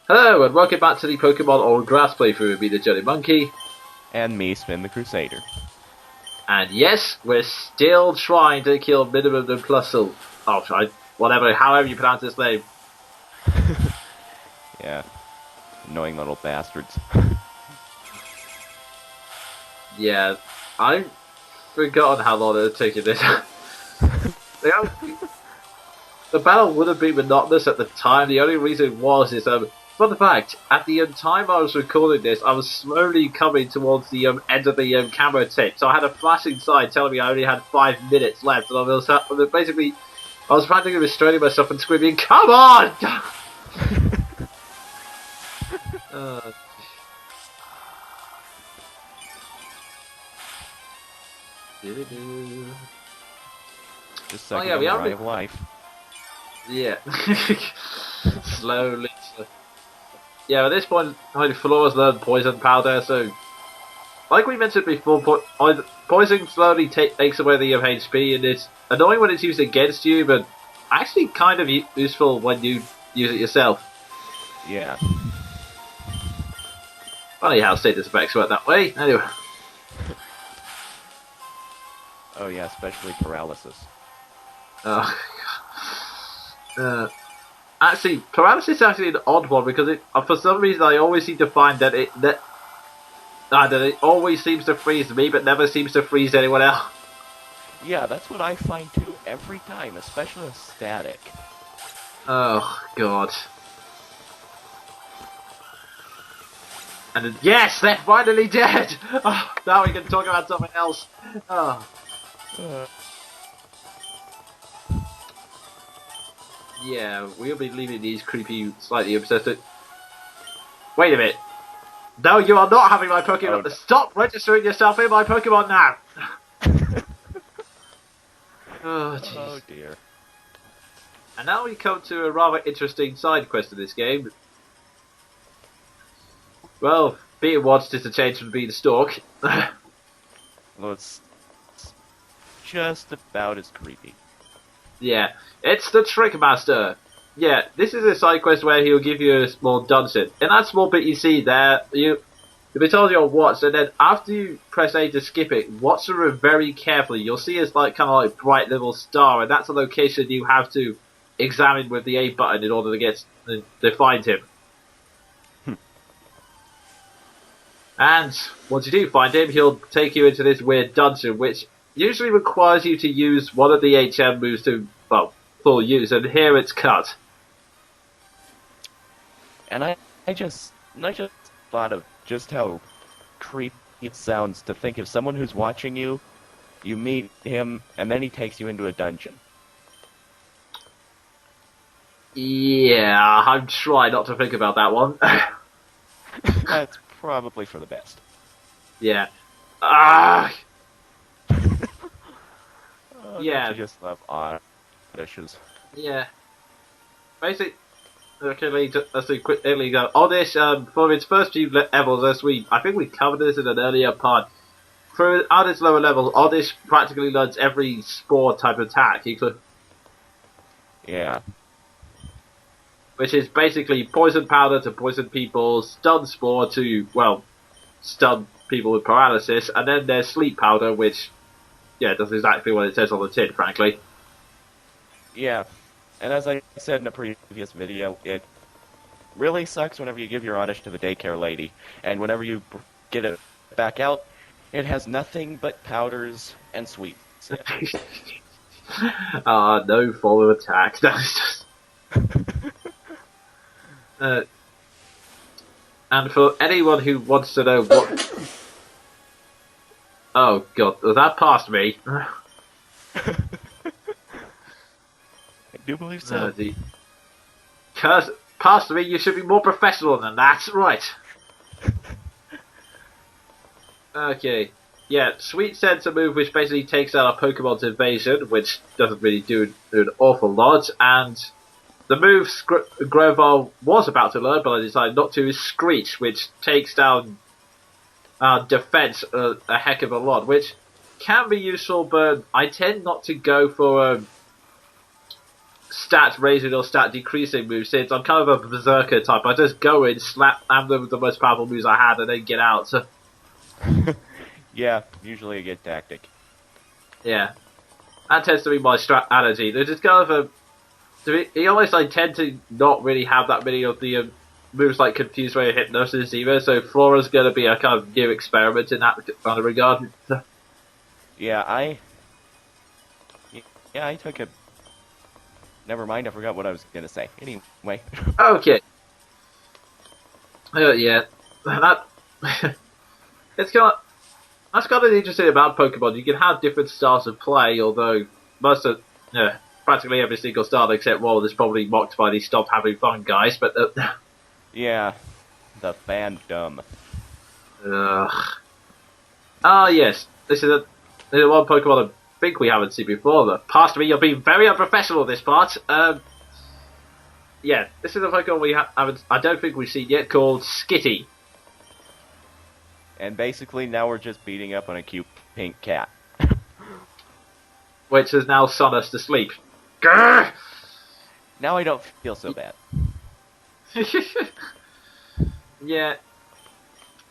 Hello and welcome back to the Pokemon Old Grass playthrough with me, the Jonin Monkey. And me, Spin the Crusader. And yes, we're still trying to kill Minimum and Plusle. However you pronounce his name. Yeah. Annoying little bastards. Yeah, I've forgotten how long it's taken this. The battle would have been monotonous at the time. The only reason was for the fact, at the time I was recording this, I was slowly coming towards the end of the camera tape. So I had a flashing sign telling me I only had 5 minutes left, and I was practically restraining myself and screaming, "Come on!" Just sucking on the dry of life. Yeah. Slowly. Yeah, at this point, Flora's learned poison powder, so like we mentioned before, poison slowly takes away the HP, and it's annoying when it's used against you, but actually kind of useful when you use it yourself. Yeah. Funny how status effects work that way. Anyway. Oh yeah, especially paralysis. Actually, paralysis is actually an odd one because for some reason I always seem to find that it always seems to freeze me, but never seems to freeze anyone else. Yeah, that's what I find too every time, especially with static. Oh god. And then, yes, they're finally dead! Oh, now we can talk about something else. Oh. Yeah, we'll be leaving these creepy, slightly obsessed. Wait a minute. No, you are not having my Pokemon. Oh. Stop registering yourself in my Pokemon now! Oh dear. And now we come to a rather interesting side quest in this game. Well, being watched is a change from being stalked. Well, it's just about as creepy. Yeah, it's the Trick Master. Yeah, this is a side quest where he'll give you a small dungeon. In that small bit you see there, you'll be told you're watched, and then after you press A to skip it, watch the room very carefully. You'll see it's kind of like bright little star, and that's a location you have to examine with the A button in order to find him. And once you do find him, he'll take you into this weird dungeon, which usually requires you to use one of the HM moves to, full use, and here it's cut. And I just thought of just how creepy it sounds to think of someone who's watching you, you meet him, and then he takes you into a dungeon. Yeah, I'm trying not to think about that one. That's probably for the best. Yeah. Yeah. I just love odd dishes. Yeah. Basically, let's do quickly go. On this, for its first few levels, I think we covered this in an earlier part. Throughout its lower levels, Oddish practically learns every spore type attack. Yeah. Which is basically poison powder to poison people, stun spore to, stun people with paralysis, and then there's sleep powder, which, does exactly what it says on the tin, frankly. Yeah, and as I said in a previous video, it really sucks whenever you give your Oddish to the daycare lady, and whenever you get it back out, it has nothing but powders and sweets. No follow attack. That's just... and for anyone who wants to know what... Oh god, was that past me? I do believe so. Past me, you should be more professional than that. Right. Okay. Yeah, Sweet Sense a move which basically takes out a Pokemon's evasion, which doesn't really do an awful lot, and the move Grovyle was about to learn, but I decided not to, is Screech, which takes down defense a heck of a lot, which can be useful, but I tend not to go for stat raising or stat decreasing moves, since I'm kind of a berserker type. I just go in, slap them with the most powerful moves I had, and then get out. So, Yeah, usually a good tactic. yeah. That tends to be my strategy. There's just kind of to be honest, I tend to not really have that many of the moves like Confused Ray or Hypnosis either, so Flora's going to be a kind of new experiment in that kind of regard. Yeah, I took a... Never mind, I forgot what I was gonna say. Anyway. Okay. Yeah. That... it's got... That's kind of interesting about Pokemon. You can have different styles of play, although most of... practically every single style except one is probably mocked by these stop having fun guys, but... Yeah, the fandom. Yes. This is one Pokemon I think we haven't seen before. But past me, you're being very unprofessional this part. Yeah, this is a Pokemon we haven't... I don't think we've seen yet, called Skitty. And basically, now we're just beating up on a cute pink cat. Which has now sung us to sleep. Grrr! Now I don't feel so bad. Yeah.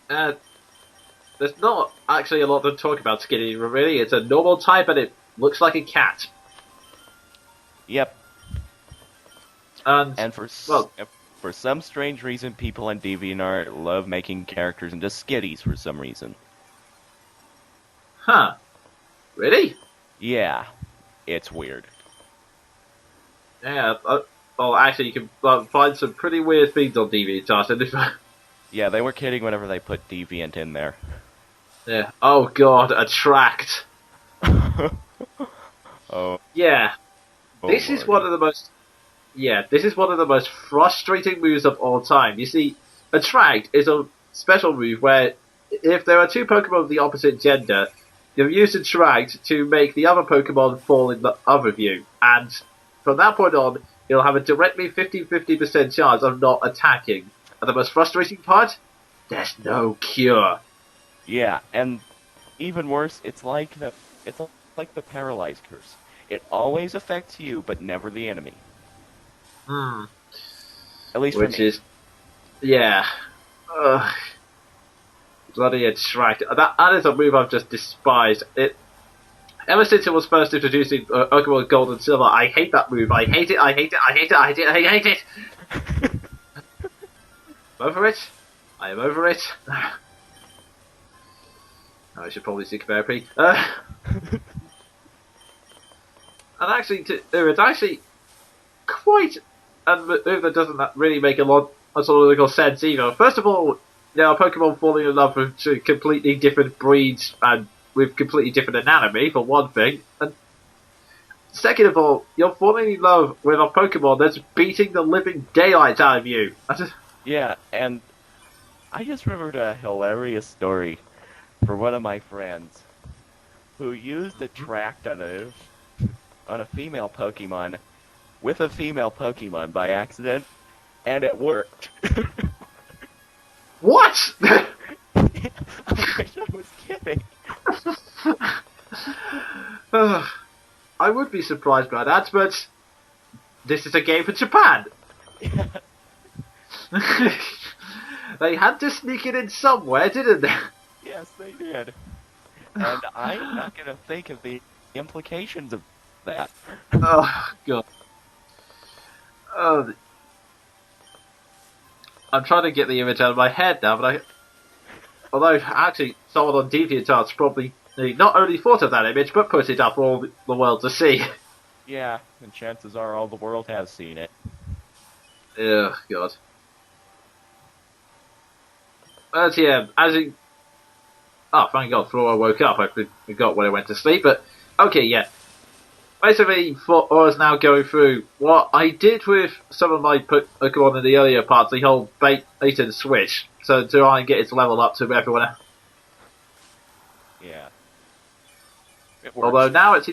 There's not actually a lot to talk about Skitty, really. It's a normal type, and it looks like a cat. Yep. And for some strange reason, people on DeviantArt love making characters into skitties for some reason. Huh. Really? Yeah. It's weird. Yeah, well, actually, you can find some pretty weird things on DeviantArt. Yeah, they were kidding whenever they put Deviant in there. Yeah. Oh god, Attract. Oh. Yeah. Oh, this is one of the most... Yeah, this is one of the most frustrating moves of all time. You see, Attract is a special move where if there are two Pokemon of the opposite gender, you use Attract to make the other Pokemon fall in the other view. And from that point on, you'll have a directly 50-50% chance of not attacking. And the most frustrating part? There's no cure. Yeah, and even worse, it's like the paralyzed curse. It always affects you, but never the enemy. At least Which for me. is... Yeah. Bloody Attract. That is a move I've just despised. Ever since it was first introduced in Pokemon Gold and Silver, I hate that move. I hate it, I hate it, I hate it, I hate it, I hate it! I'm over it. I am over it. I should probably seek therapy. And actually, it's actually quite a move that doesn't really make a lot of logical sense either. First of all, there are Pokemon falling in love with two completely different breeds and with completely different anatomy, for one thing. And second of all, you're falling in love with a Pokemon that's beating the living daylights out of you. Yeah, and I just remembered a hilarious story for one of my friends who used Attract on a female Pokemon with a female Pokemon by accident, and it worked. What? I wish I was kidding. I would be surprised by that, but this is a game for Japan. Yeah. They had to sneak it in somewhere, didn't they? Yes, they did. And I'm not going to think of the implications of that. Oh, God. Oh, I'm trying to get the image out of my head now, but although, actually, someone on DeviantArt's probably not only thought of that image, but put it up for all the world to see. Yeah, and chances are all the world has seen it. Oh, God. But yeah, oh, thank God, Flora woke up. I forgot when I went to sleep, but okay, yeah. Basically, for us now going through what I did with some of my Pokemon in the earlier parts, the whole bait and switch, so to try and get its level up to everyone else. Yeah. It works. Although now it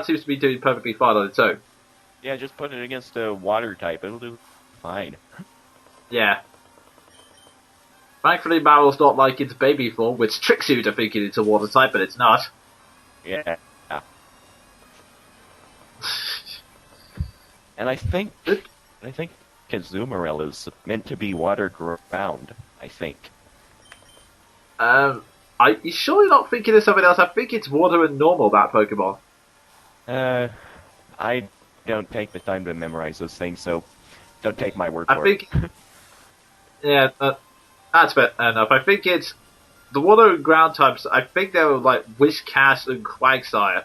seems to be doing perfectly fine on its own. Yeah, just put it against a water type, it'll do fine. Yeah. Thankfully, Marrow's not like its baby form, which tricks you into thinking it's a water type, but it's not. Yeah. And I think Azumarill is meant to be water ground. I think. You're surely not thinking of something else. I think it's water and normal, that Pokemon. I don't take the time to memorize those things, so don't take my word I for think, it. yeah, that's fair enough. I think it's the water and ground types. I think they were like Whiscash and Quagsire.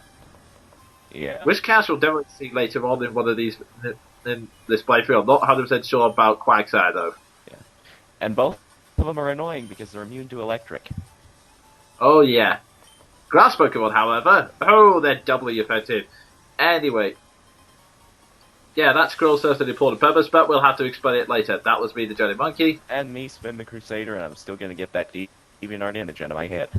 Yeah. Whiscash will definitely see later on in one of these in this playthrough. I'm not 100% sure about Quagsire though. Yeah. And both of them are annoying because they're immune to electric. Oh yeah. Grass Pokemon, however, oh, they're doubly effective. Anyway, yeah, that scroll serves an important purpose, but we'll have to explain it later. That was me, the Johnny Monkey. And me, Spin the Crusader, and I'm still gonna get that DeviantArt image out of my head.